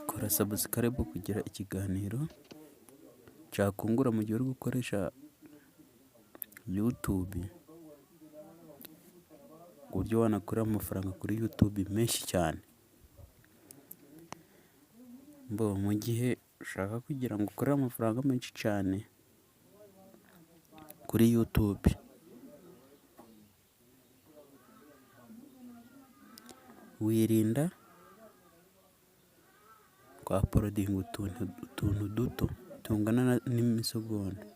kora subscribe kugira ikiganiro cyakungura mu gihe uri gukoresha YouTube, uburyo wanakura amafaranga kuri YouTube menshi cyane. Mu gihe ushaka kugira ngo ukore amafaranga menshi cyane kuri YouTube, wirinda kwa porodinga utuntu duto tungana n'imisegonda.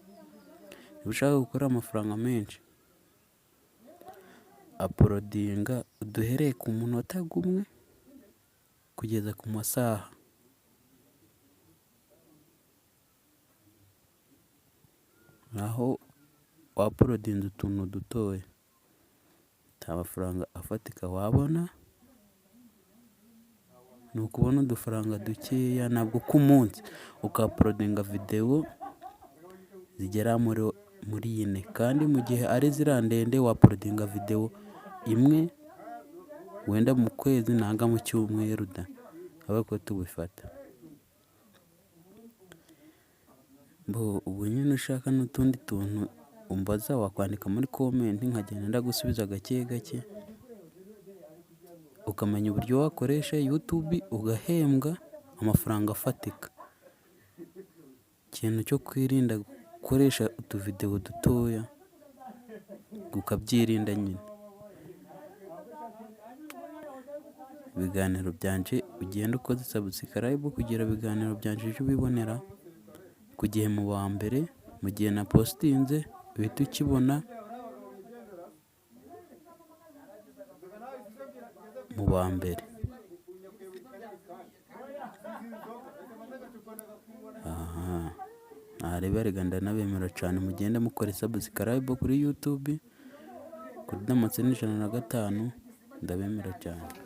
Iyo ushaka gukora amafaranga menshi, aporodinga uduhereye ku munota umwe kugeza ku masaha. Naho waporodinze utuntu dutoya, nta mafaranga afatika wabona. Ni ukubona udufaranga dukeya, ntabwo ku munsi ukaporodinga videwo zigera muri 4, kandi mu gihe ari ziriya ndende waporodinga videwo imwe wenda mu kwezi nanga mu cyumweru da, abako tubifata. Ubu nyine ushaka n'utundi tuntu umbaza, wakwandika muri comment nkagenda ndagusubiza gake gake, ukamenya uburyo wakoresha YouTube ugahembwa amafaranga afatika. Ikintu cyo kwirinda gukoresha utuvidewo dutoya, ukabyirinda nyine. Ibiganiro byanje ugenda ukoze subscribe kugira ibiganiro byanje uje ubibonera ku gihe mu wa mbere, mu gihe na postinze uhita ukibona mu wa mbere. Rega ndanabemera cyane, mugende mukora subscribe kuri YouTube kuri Damascene 105, ndabemera cyane.